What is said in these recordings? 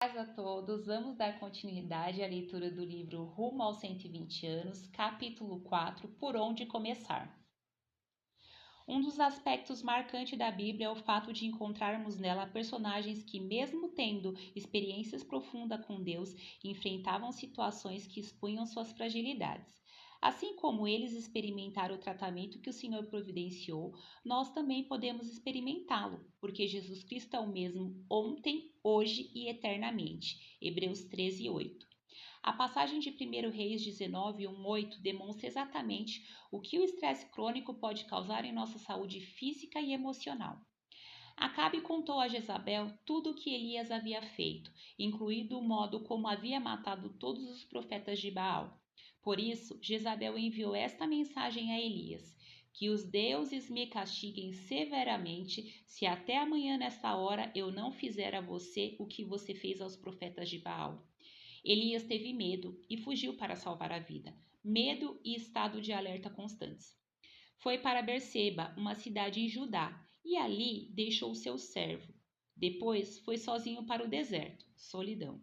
Paz a todos, vamos dar continuidade à leitura do livro Rumo aos 120 anos, capítulo 4, Por onde começar. Um dos aspectos marcantes da Bíblia é o fato de encontrarmos nela personagens que, mesmo tendo experiências profundas com Deus, enfrentavam situações que expunham suas fragilidades. Assim como eles experimentaram o tratamento que o Senhor providenciou, nós também podemos experimentá-lo, porque Jesus Cristo é o mesmo ontem, hoje e eternamente. Hebreus 13, 8. A passagem de 1 Reis 19, 1:8 demonstra exatamente o que o estresse crônico pode causar em nossa saúde física e emocional. Acabe contou a Jezabel tudo o que Elias havia feito, incluído o modo como havia matado todos os profetas de Baal. Por isso, Jezabel enviou esta mensagem a Elias: que os deuses me castiguem severamente se até amanhã nesta hora eu não fizer a você o que você fez aos profetas de Baal. Elias teve medo e fugiu para salvar a vida. Medo e estado de alerta constantes. Foi para Berseba, uma cidade em Judá, e ali deixou seu servo. Depois foi sozinho para o deserto, solidão,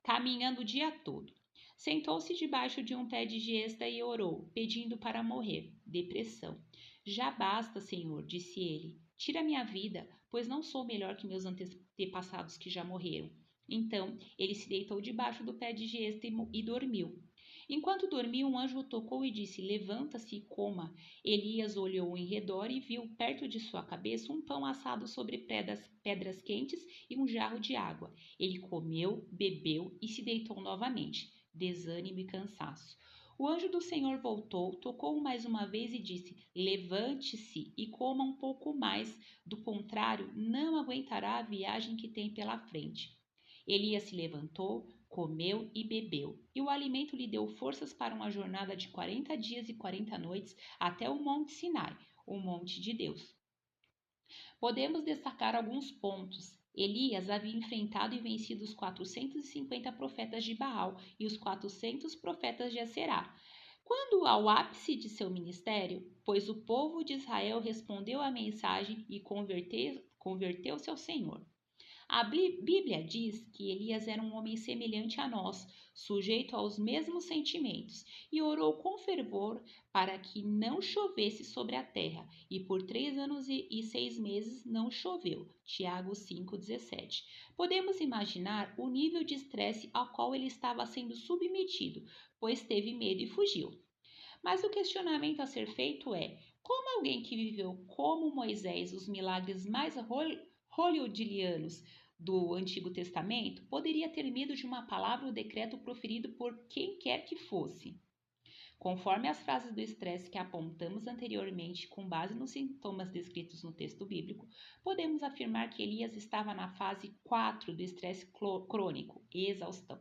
caminhando o dia todo. Sentou-se debaixo de um pé de giesta e orou, pedindo para morrer. Depressão. Já basta, Senhor, disse ele. Tira minha vida, pois não sou melhor que meus antepassados que já morreram. Então ele se deitou debaixo do pé de giesta e dormiu. Enquanto dormia, um anjo tocou e disse: Levanta-se e coma. Elias olhou em redor e viu perto de sua cabeça um pão assado sobre pedras quentes e um jarro de água. Ele comeu, bebeu e se deitou novamente. Desânimo e cansaço. O anjo do Senhor voltou, tocou-o mais uma vez e disse: Levante-se e coma um pouco mais, do contrário, não aguentará a viagem que tem pela frente. Elias se levantou, comeu e bebeu, e o alimento lhe deu forças para uma jornada de 40 dias e 40 noites até o Monte Sinai, o Monte de Deus. Podemos destacar alguns pontos. Elias havia enfrentado e vencido os 450 profetas de Baal e os 400 profetas de Aserá. Quando ao ápice de seu ministério, pois o povo de Israel respondeu à mensagem e converteu-se ao Senhor. A Bíblia diz que Elias era um homem semelhante a nós, sujeito aos mesmos sentimentos, e orou com fervor para que não chovesse sobre a terra, e por 3 anos e 6 meses não choveu. Tiago 5,17. Podemos imaginar o nível de estresse ao qual ele estava sendo submetido, pois teve medo e fugiu. Mas o questionamento a ser feito é: como alguém que viveu como Moisés os milagres mais hollywoodianos do Antigo Testamento poderia ter medo de uma palavra ou decreto proferido por quem quer que fosse? Conforme as frases do estresse que apontamos anteriormente, com base nos sintomas descritos no texto bíblico, podemos afirmar que Elias estava na fase 4 do estresse crônico, exaustão.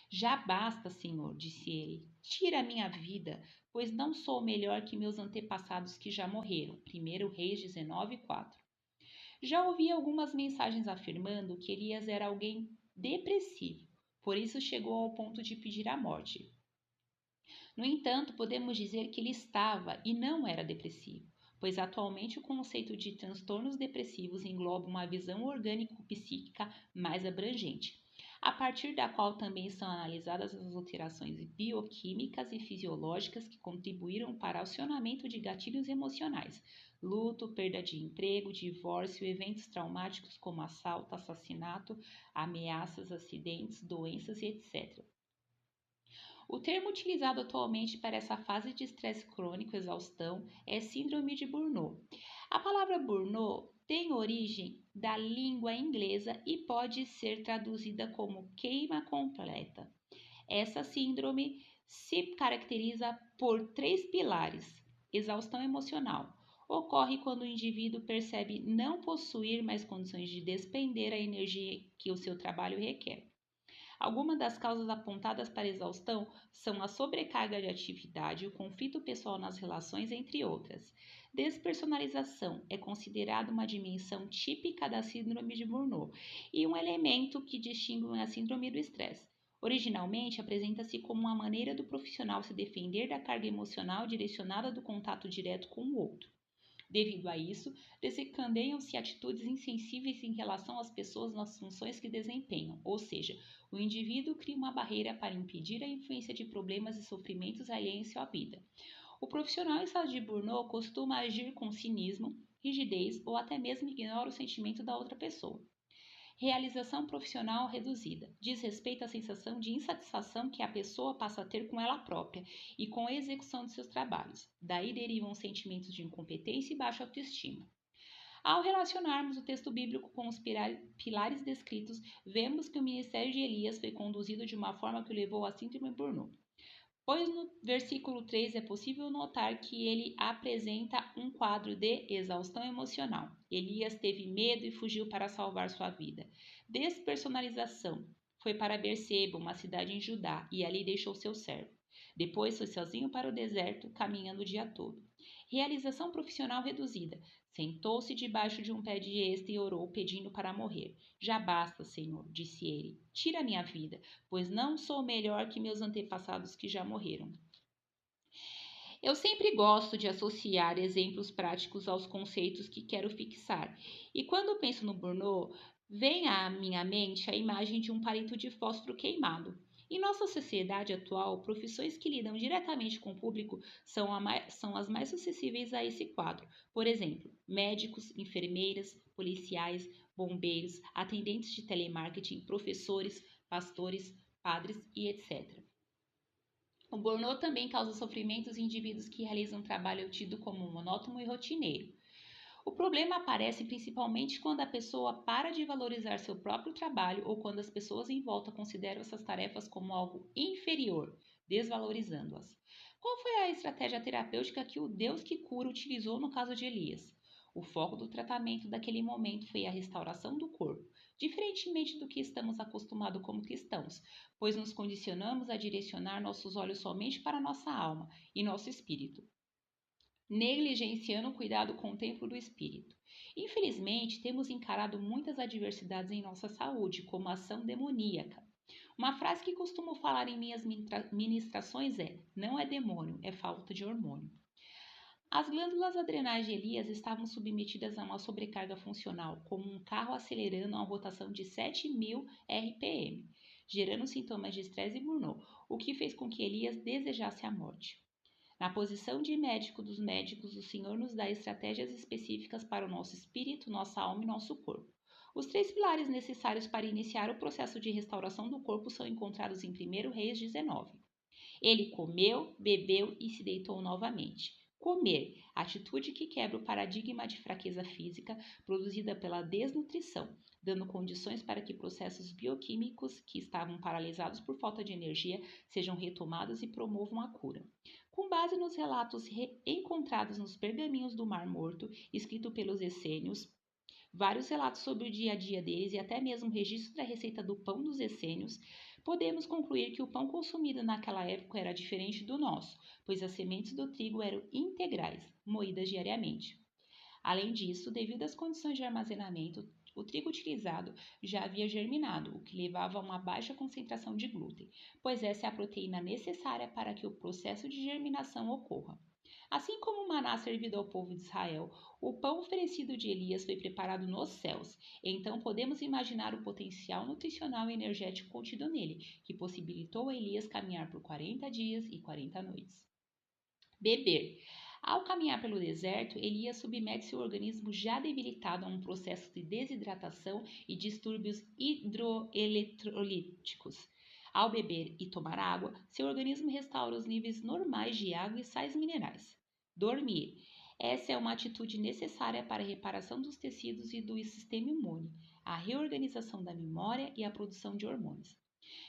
Já basta, Senhor, disse ele. Tira a minha vida, pois não sou melhor que meus antepassados que já morreram. 1 Reis 19, 4. Já ouvi algumas mensagens afirmando que Elias era alguém depressivo, por isso chegou ao ponto de pedir a morte. No entanto, podemos dizer que ele estava e não era depressivo, pois atualmente o conceito de transtornos depressivos engloba uma visão orgânico-psíquica mais abrangente, a partir da qual também são analisadas as alterações bioquímicas e fisiológicas que contribuíram para o acionamento de gatilhos emocionais, luto, perda de emprego, divórcio, eventos traumáticos como assalto, assassinato, ameaças, acidentes, doenças e etc. O termo utilizado atualmente para essa fase de estresse crônico, exaustão, é síndrome de Burnout. A palavra Burnout tem origem da língua inglesa e pode ser traduzida como queima completa. Essa síndrome se caracteriza por 3 pilares: exaustão emocional. Ocorre quando o indivíduo percebe não possuir mais condições de despender a energia que o seu trabalho requer. Algumas das causas apontadas para a exaustão são a sobrecarga de atividade, o conflito pessoal nas relações, entre outras. Despersonalização é considerada uma dimensão típica da síndrome de Burnout e um elemento que distingue a síndrome do estresse. Originalmente, apresenta-se como uma maneira do profissional se defender da carga emocional direcionada do contato direto com o outro. Devido a isso, desencadeiam-se atitudes insensíveis em relação às pessoas nas funções que desempenham, ou seja, o indivíduo cria uma barreira para impedir a influência de problemas e sofrimentos alheios em sua vida. O profissional em estado de burnout costuma agir com cinismo, rigidez ou até mesmo ignora o sentimento da outra pessoa. Realização profissional reduzida. Diz respeito à sensação de insatisfação que a pessoa passa a ter com ela própria e com a execução de seus trabalhos. Daí derivam sentimentos de incompetência e baixa autoestima. Ao relacionarmos o texto bíblico com os pilares descritos, vemos que o ministério de Elias foi conduzido de uma forma que o levou à síndrome burnout. Pois no versículo 3 é possível notar que ele apresenta um quadro de exaustão emocional. Elias teve medo e fugiu para salvar sua vida. Despersonalização. Foi para Berseba, uma cidade em Judá, e ali deixou seu servo. Depois foi sozinho para o deserto, caminhando o dia todo. Realização profissional reduzida. Sentou-se debaixo de um pé de esta e orou, pedindo para morrer. Já basta, Senhor, disse ele. Tira minha vida, pois não sou melhor que meus antepassados que já morreram. Eu sempre gosto de associar exemplos práticos aos conceitos que quero fixar. E quando penso no burnout, vem à minha mente a imagem de um palito de fósforo queimado. Em nossa sociedade atual, profissões que lidam diretamente com o público são as mais suscetíveis a esse quadro. Por exemplo, médicos, enfermeiras, policiais, bombeiros, atendentes de telemarketing, professores, pastores, padres e etc. O burnout também causa sofrimentos em indivíduos que realizam um trabalho tido como monótono e rotineiro. O problema aparece principalmente quando a pessoa para de valorizar seu próprio trabalho ou quando as pessoas em volta consideram essas tarefas como algo inferior, desvalorizando-as. Qual foi a estratégia terapêutica que o Deus que cura utilizou no caso de Elias? O foco do tratamento daquele momento foi a restauração do corpo, diferentemente do que estamos acostumados como cristãos, pois nos condicionamos a direcionar nossos olhos somente para nossa alma e nosso espírito, negligenciando o cuidado com o templo do espírito. Infelizmente, temos encarado muitas adversidades em nossa saúde, como a ação demoníaca. Uma frase que costumo falar em minhas ministrações é: não é demônio, é falta de hormônio. As glândulas adrenais de Elias estavam submetidas a uma sobrecarga funcional, como um carro acelerando a uma rotação de 7.000 RPM, gerando sintomas de estresse e burnout, o que fez com que Elias desejasse a morte. Na posição de médico dos médicos, o Senhor nos dá estratégias específicas para o nosso espírito, nossa alma e nosso corpo. Os 3 pilares necessários para iniciar o processo de restauração do corpo são encontrados em 1 Reis 19. Ele comeu, bebeu e se deitou novamente. Comer, atitude que quebra o paradigma de fraqueza física produzida pela desnutrição, dando condições para que processos bioquímicos que estavam paralisados por falta de energia sejam retomados e promovam a cura. Com base nos relatos encontrados nos pergaminhos do Mar Morto, escrito pelos essênios, vários relatos sobre o dia a dia deles e até mesmo o registro da receita do pão dos essênios, podemos concluir que o pão consumido naquela época era diferente do nosso, pois as sementes do trigo eram integrais, moídas diariamente. Além disso, devido às condições de armazenamento, o trigo utilizado já havia germinado, o que levava a uma baixa concentração de glúten, pois essa é a proteína necessária para que o processo de germinação ocorra. Assim como o maná servido ao povo de Israel, o pão oferecido de Elias foi preparado nos céus. Então podemos imaginar o potencial nutricional e energético contido nele, que possibilitou a Elias caminhar por 40 dias e 40 noites. Beber. Ao caminhar pelo deserto, Elias submete seu organismo já debilitado a um processo de desidratação e distúrbios hidroeletrolíticos. Ao beber e tomar água, seu organismo restaura os níveis normais de água e sais minerais. Dormir. Essa é uma atitude necessária para a reparação dos tecidos e do sistema imune, a reorganização da memória e a produção de hormônios.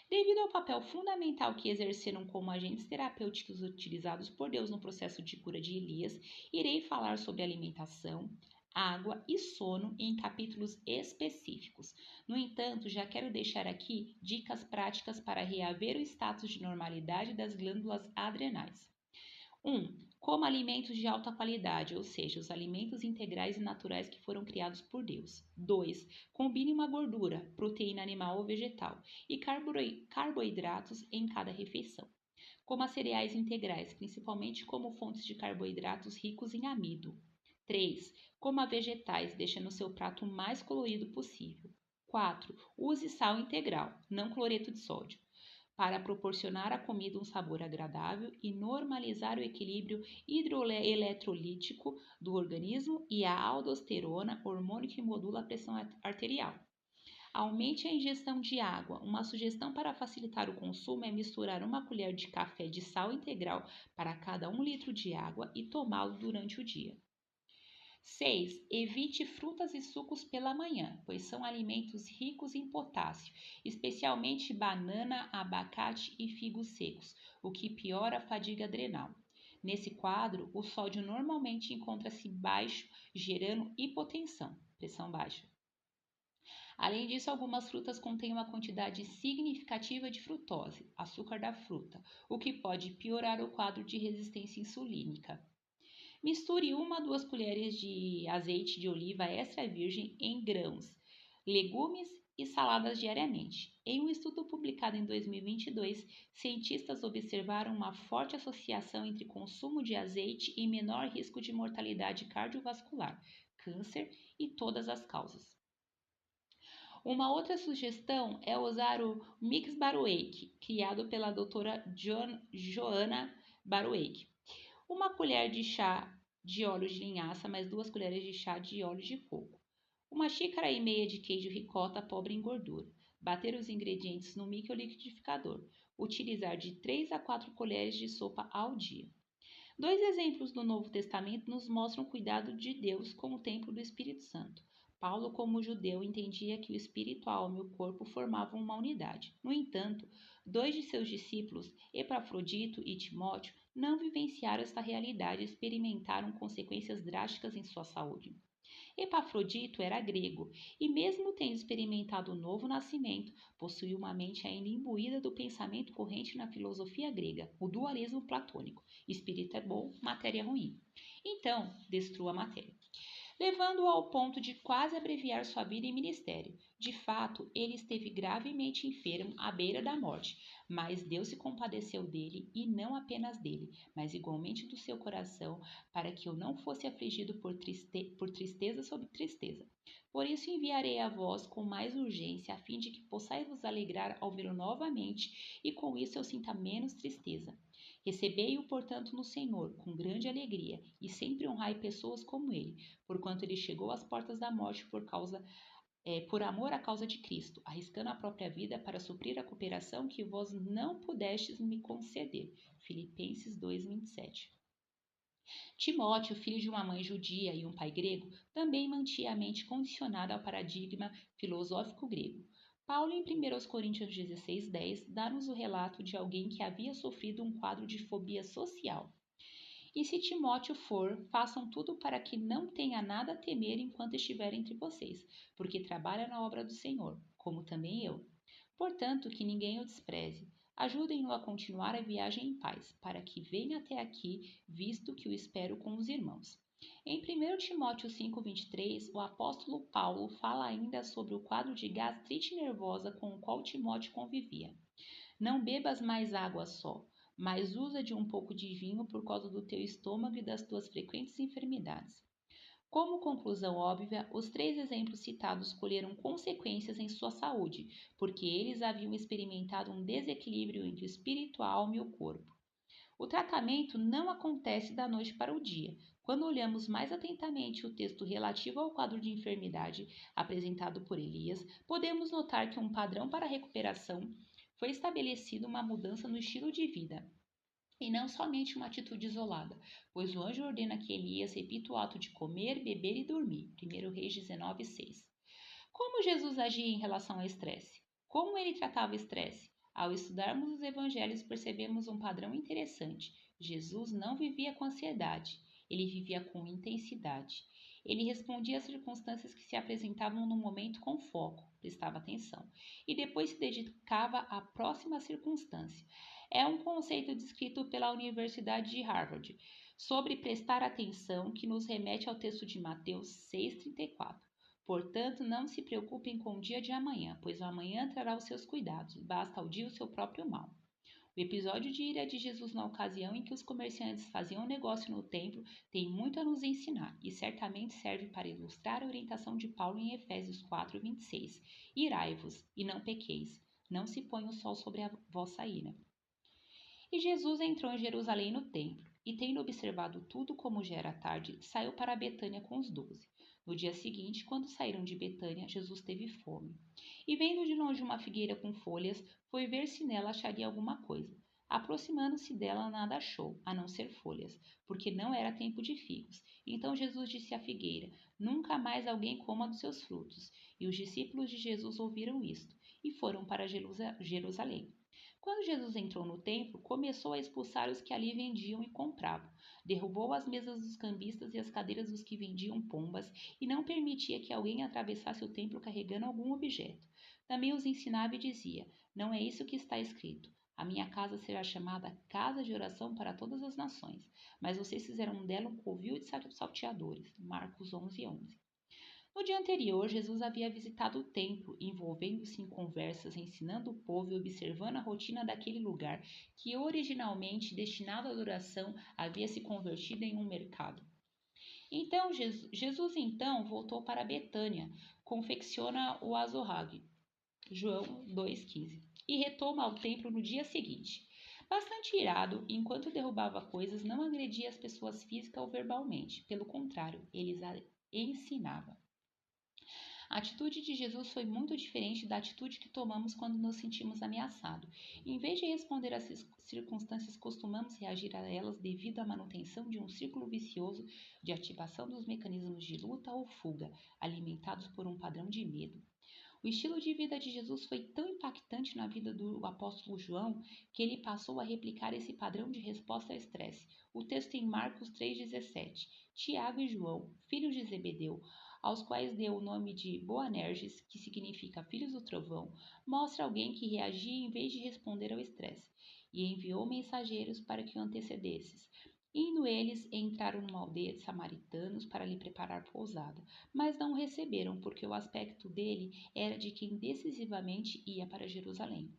Devido ao papel fundamental que exerceram como agentes terapêuticos utilizados por Deus no processo de cura de Elias, irei falar sobre alimentação, água e sono em capítulos específicos. No entanto, já quero deixar aqui dicas práticas para reaver o status de normalidade das glândulas adrenais. 1. Coma alimentos de alta qualidade, ou seja, os alimentos integrais e naturais que foram criados por Deus. 2. Combine uma gordura, proteína animal ou vegetal e carboidratos em cada refeição. Coma cereais integrais, principalmente como fontes de carboidratos ricos em amido. 3. Coma vegetais, deixando seu prato o mais colorido possível. 4. Use sal integral, não cloreto de sódio, para proporcionar à comida um sabor agradável e normalizar o equilíbrio hidroeletrolítico do organismo e a aldosterona, hormônio que modula a pressão arterial. Aumente a ingestão de água. Uma sugestão para facilitar o consumo é misturar uma colher de café de sal integral para cada 1 litro de água e tomá-lo durante o dia. 6. Evite frutas e sucos pela manhã, pois são alimentos ricos em potássio, especialmente banana, abacate e figos secos, o que piora a fadiga adrenal. Nesse quadro, o sódio normalmente encontra-se baixo, gerando hipotensão, pressão baixa. Além disso, algumas frutas contêm uma quantidade significativa de frutose, açúcar da fruta, o que pode piorar o quadro de resistência insulínica. Misture 1 a 2 colheres de azeite de oliva extra virgem em grãos, legumes e saladas diariamente. Em um estudo publicado em 2022, cientistas observaram uma forte associação entre consumo de azeite e menor risco de mortalidade cardiovascular, câncer e todas as causas. Uma outra sugestão é usar o Mix Baruch, criado pela doutora Joanna Baruch. 1 colher de chá de óleo de linhaça mais 2 colheres de chá de óleo de coco. 1,5 xícaras de queijo ricota pobre em gordura. Bater os ingredientes no microliquidificador. Utilizar de 3 a 4 colheres de sopa ao dia. 2 exemplos do Novo Testamento nos mostram o cuidado de Deus com o templo do Espírito Santo. Paulo, como judeu, entendia que o espírito, a alma e o corpo formavam uma unidade. No entanto, 2 de seus discípulos, Epafrodito e Timóteo, não vivenciaram esta realidade e experimentaram consequências drásticas em sua saúde. Epafrodito era grego e, mesmo tendo experimentado o novo nascimento, possuía uma mente ainda imbuída do pensamento corrente na filosofia grega, o dualismo platônico. Espírito é bom, matéria é ruim. Então, destrua a matéria, levando-o ao ponto de quase abreviar sua vida e ministério. De fato, ele esteve gravemente enfermo à beira da morte, mas Deus se compadeceu dele, e não apenas dele, mas igualmente do seu coração, para que eu não fosse afligido por tristeza sobre tristeza. Por isso enviarei a vós com mais urgência, a fim de que possais vos alegrar ao vê-lo novamente, e com isso eu sinta menos tristeza. Recebei-o, portanto, no Senhor, com grande alegria, e sempre honrai pessoas como ele, porquanto ele chegou às portas da morte por amor à causa de Cristo, arriscando a própria vida para suprir a cooperação que vós não pudestes me conceder. Filipenses 2:27. Timóteo, filho de uma mãe judia e um pai grego, também mantinha a mente condicionada ao paradigma filosófico grego. Paulo, em 1 Coríntios 16:10, dá-nos o relato de alguém que havia sofrido um quadro de fobia social. E se Timóteo for, façam tudo para que não tenha nada a temer enquanto estiver entre vocês, porque trabalha na obra do Senhor, como também eu. Portanto, que ninguém o despreze. Ajudem-no a continuar a viagem em paz, para que venha até aqui, visto que o espero com os irmãos. Em 1 Timóteo 5:23, o apóstolo Paulo fala ainda sobre o quadro de gastrite nervosa com o qual Timóteo convivia. Não bebas mais água só, mas usa de um pouco de vinho por causa do teu estômago e das tuas frequentes enfermidades. Como conclusão óbvia, os 3 exemplos citados colheram consequências em sua saúde, porque eles haviam experimentado um desequilíbrio entre o espírito, a alma e o corpo. O tratamento não acontece da noite para o dia. Quando olhamos mais atentamente o texto relativo ao quadro de enfermidade apresentado por Elias, podemos notar que um padrão para a recuperação foi estabelecida, uma mudança no estilo de vida, e não somente uma atitude isolada, pois o anjo ordena que Elias repita o ato de comer, beber e dormir. 1 Reis 19:6. Como Jesus agia em relação ao estresse? Como ele tratava o estresse? Ao estudarmos os evangelhos, percebemos um padrão interessante. Jesus não vivia com ansiedade, ele vivia com intensidade. Ele respondia às circunstâncias que se apresentavam no momento com foco, prestava atenção, e depois se dedicava à próxima circunstância. É um conceito descrito pela Universidade de Harvard sobre prestar atenção, que nos remete ao texto de Mateus 6,34. Portanto, não se preocupem com o dia de amanhã, pois o amanhã trará os seus cuidados, basta ao dia o seu próprio mal. O episódio de ira de Jesus na ocasião em que os comerciantes faziam negócio no templo tem muito a nos ensinar e certamente serve para ilustrar a orientação de Paulo em Efésios 4:26. Irai-vos e não pequeis, não se ponha o sol sobre a vossa ira. E Jesus entrou em Jerusalém no templo, e tendo observado tudo como já era tarde, saiu para Betânia com os 12. No dia seguinte, quando saíram de Betânia, Jesus teve fome. E vendo de longe uma figueira com folhas, foi ver se nela acharia alguma coisa. Aproximando-se dela, nada achou, a não ser folhas, porque não era tempo de figos. Então Jesus disse à figueira: Nunca mais alguém coma dos seus frutos. E os discípulos de Jesus ouviram isto, e foram para Jerusalém. Quando Jesus entrou no templo, começou a expulsar os que ali vendiam e compravam. Derrubou as mesas dos cambistas e as cadeiras dos que vendiam pombas e não permitia que alguém atravessasse o templo carregando algum objeto. Também os ensinava e dizia: Não é isso que está escrito. A minha casa será chamada casa de oração para todas as nações, mas vocês fizeram dela um covil de salteadores. Marcos 11:11. No dia anterior, Jesus havia visitado o templo, envolvendo-se em conversas, ensinando o povo e observando a rotina daquele lugar, que originalmente destinado à adoração havia se convertido em um mercado. Então, Jesus então voltou para Betânia, confecciona o azorrague, João 2,15, e retoma ao templo no dia seguinte. Bastante irado, enquanto derrubava coisas, não agredia as pessoas física ou verbalmente. Pelo contrário, ele as ensinava. A atitude de Jesus foi muito diferente da atitude que tomamos quando nos sentimos ameaçados. Em vez de responder às circunstâncias, costumamos reagir a elas devido à manutenção de um círculo vicioso de ativação dos mecanismos de luta ou fuga, alimentados por um padrão de medo. O estilo de vida de Jesus foi tão impactante na vida do apóstolo João que ele passou a replicar esse padrão de resposta ao estresse. O texto em Marcos 3,17. Tiago e João, filhos de Zebedeu, aos quais deu o nome de Boanerges, que significa filhos do trovão, mostra alguém que reagia em vez de responder ao estresse, e enviou mensageiros para que o antecedesses. Indo eles, entraram numa aldeia de samaritanos para lhe preparar pousada, mas não o receberam, porque o aspecto dele era de quem decisivamente ia para Jerusalém.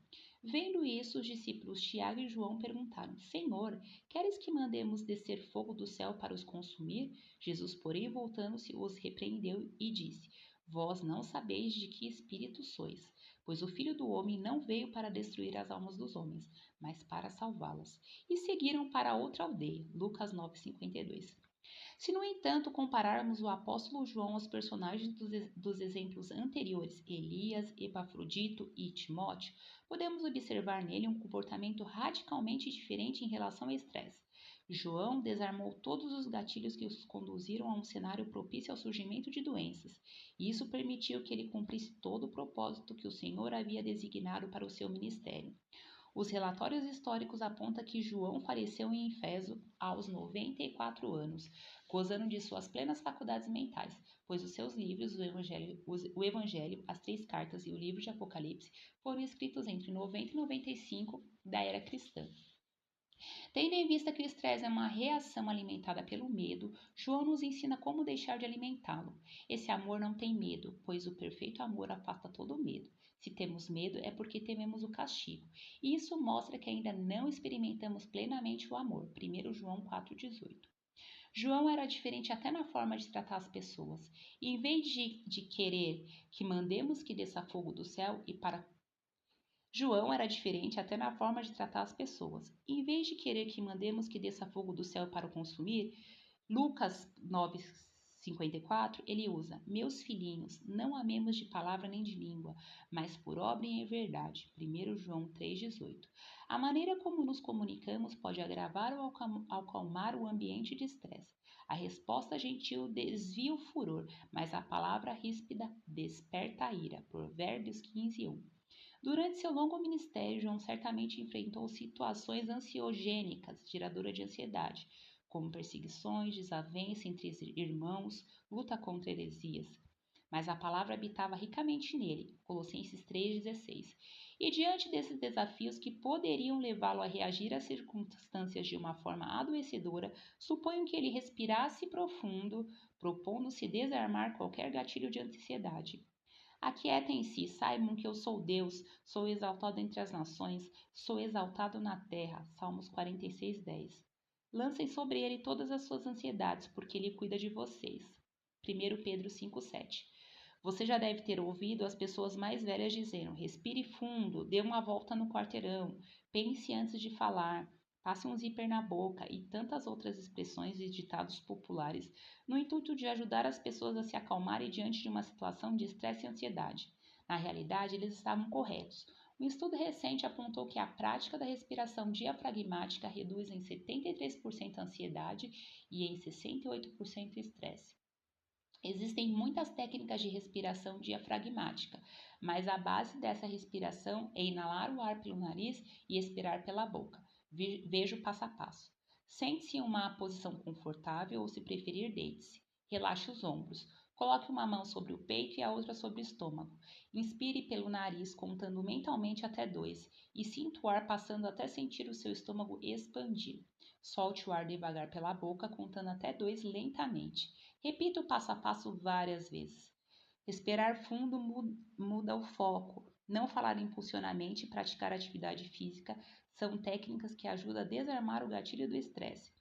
Vendo isso, os discípulos Tiago e João perguntaram: Senhor, queres que mandemos descer fogo do céu para os consumir? Jesus, porém, voltando-se, os repreendeu e disse: Vós não sabeis de que espírito sois, pois o Filho do Homem não veio para destruir as almas dos homens, mas para salvá-las. E seguiram para outra aldeia. Lucas 9:52. Se, no entanto, compararmos o apóstolo João aos personagens dos exemplos anteriores, Elias, Epafrodito e Timóteo, podemos observar nele um comportamento radicalmente diferente em relação ao estresse. João desarmou todos os gatilhos que os conduziram a um cenário propício ao surgimento de doenças, e isso permitiu que ele cumprisse todo o propósito que o Senhor havia designado para o seu ministério. Os relatórios históricos apontam que João faleceu em Éfeso aos 94 anos, gozando de suas plenas faculdades mentais, pois os seus livros, o Evangelho, as Três Cartas e o livro de Apocalipse, foram escritos entre 90 e 95 da era cristã. Tendo em vista que o estresse é uma reação alimentada pelo medo, João nos ensina como deixar de alimentá-lo. Esse amor não tem medo, pois o perfeito amor afasta todo medo. Se temos medo, é porque tememos o castigo. E isso mostra que ainda não experimentamos plenamente o amor. 1 João 4,18. João era diferente até na forma de tratar as pessoas. E em vez de querer que mandemos que desça fogo do céu e para João era diferente até na forma de tratar as pessoas. E em vez de querer que mandemos que desça fogo do céu para o consumir, Lucas 9:54, ele usa: Meus filhinhos, não amemos de palavra nem de língua, mas por obra e em verdade. 1 João 3,18. A maneira como nos comunicamos pode agravar ou acalmar o ambiente de estresse. A resposta gentil desvia o furor, mas a palavra ríspida desperta a ira. Provérbios 15:1. Durante seu longo ministério, João certamente enfrentou situações ansiogênicas, geradoras de ansiedade, como perseguições, desavença entre irmãos, luta contra heresias. Mas a palavra habitava ricamente nele, Colossenses 3,16. E diante desses desafios que poderiam levá-lo a reagir às circunstâncias de uma forma adoecedora, suponho que ele respirasse profundo, propondo-se desarmar qualquer gatilho de ansiedade. Aquietem-se, saibam que eu sou Deus, sou exaltado entre as nações, sou exaltado na terra. Salmos 46:10. Lancem sobre ele todas as suas ansiedades, porque ele cuida de vocês. 1 Pedro 5:7. Você já deve ter ouvido as pessoas mais velhas dizendo: respire fundo, dê uma volta no quarteirão, pense antes de falar, passe um zíper na boca e tantas outras expressões e ditados populares, no intuito de ajudar as pessoas a se acalmarem diante de uma situação de estresse e ansiedade. Na realidade, eles estavam corretos. Um estudo recente apontou que a prática da respiração diafragmática reduz em 73% a ansiedade e em 68% o estresse. Existem muitas técnicas de respiração diafragmática, mas a base dessa respiração é inalar o ar pelo nariz e expirar pela boca. Veja o passo a passo. Sente-se em uma posição confortável ou, se preferir, deite-se. Relaxe os ombros. Coloque uma mão sobre o peito e a outra sobre o estômago. Inspire pelo nariz, contando mentalmente até 2, e sinta o ar passando até sentir o seu estômago expandir. Solte o ar devagar pela boca, contando até 2 lentamente. Repita o passo a passo várias vezes. Respirar fundo muda o foco. Não falar impulsionamente e praticar atividade física são técnicas que ajudam a desarmar o gatilho do estresse.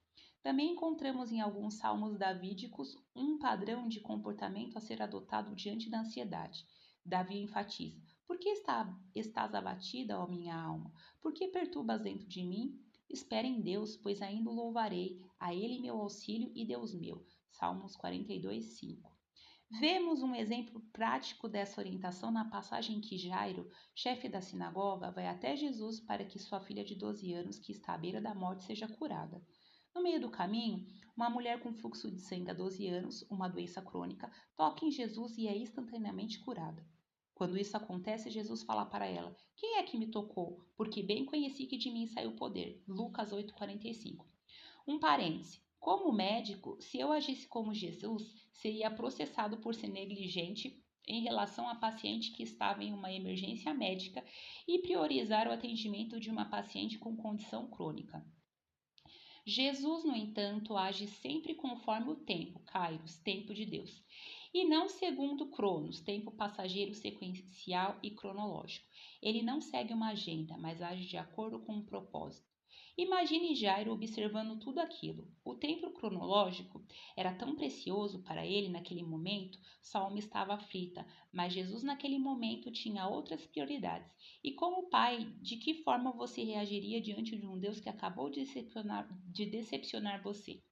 Também encontramos em alguns salmos davídicos um padrão de comportamento a ser adotado diante da ansiedade. Davi enfatiza: por que estás abatida, ó minha alma? Por que perturbas dentro de mim? Espere em Deus, pois ainda o louvarei, a Ele meu auxílio e Deus meu. Salmos 42:5. Vemos um exemplo prático dessa orientação na passagem em que Jairo, chefe da sinagoga, vai até Jesus para que sua filha de 12 anos, que está à beira da morte, seja curada. No meio do caminho, uma mulher com fluxo de sangue há 12 anos, uma doença crônica, toca em Jesus e é instantaneamente curada. Quando isso acontece, Jesus fala para ela: quem é que me tocou? Porque bem conheci que de mim saiu poder. Lucas 8:45. Um parêntese. Como médico, se eu agisse como Jesus, seria processado por ser negligente em relação a paciente que estava em uma emergência médica e priorizar o atendimento de uma paciente com condição crônica. Jesus, no entanto, age sempre conforme o tempo, Kairos, tempo de Deus, e não segundo Cronos, tempo passageiro, sequencial e cronológico. Ele não segue uma agenda, mas age de acordo com um propósito. Imagine Jairo observando tudo aquilo. O tempo cronológico era tão precioso para ele naquele momento, sua alma estava aflita, mas Jesus naquele momento tinha outras prioridades. E como pai, de que forma você reagiria diante de um Deus que acabou de decepcionar você?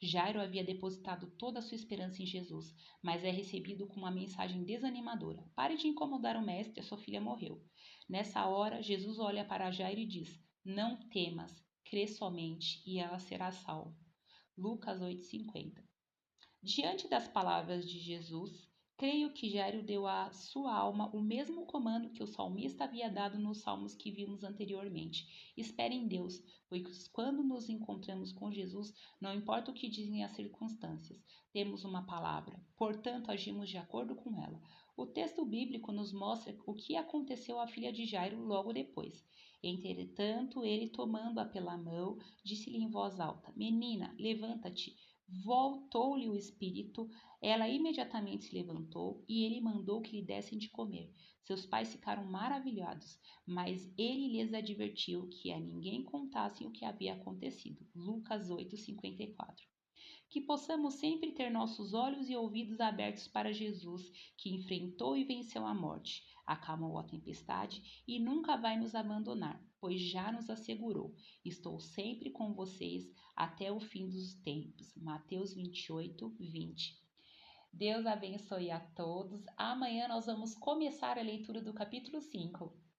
Jairo havia depositado toda a sua esperança em Jesus, mas é recebido com uma mensagem desanimadora. Pare de incomodar o mestre, a sua filha morreu. Nessa hora, Jesus olha para Jairo e diz: não temas, crê somente e ela será salva. Lucas 8:50. Diante das palavras de Jesus, creio que Jairo deu à sua alma o mesmo comando que o salmista havia dado nos salmos que vimos anteriormente. Espere em Deus, pois quando nos encontramos com Jesus, não importa o que dizem as circunstâncias, temos uma palavra, portanto agimos de acordo com ela. O texto bíblico nos mostra o que aconteceu à filha de Jairo logo depois. Entretanto, ele, tomando-a pela mão, disse-lhe em voz alta: menina, levanta-te. Voltou-lhe o espírito, ela imediatamente se levantou e ele mandou que lhe dessem de comer. Seus pais ficaram maravilhados, mas ele lhes advertiu que a ninguém contassem o que havia acontecido. Lucas 8:54. Que possamos sempre ter nossos olhos e ouvidos abertos para Jesus, que enfrentou e venceu a morte, acalmou a tempestade e nunca vai nos abandonar, pois já nos assegurou: estou sempre com vocês até o fim dos tempos. Mateus 28:20. Deus abençoe a todos. Amanhã nós vamos começar a leitura do capítulo 5.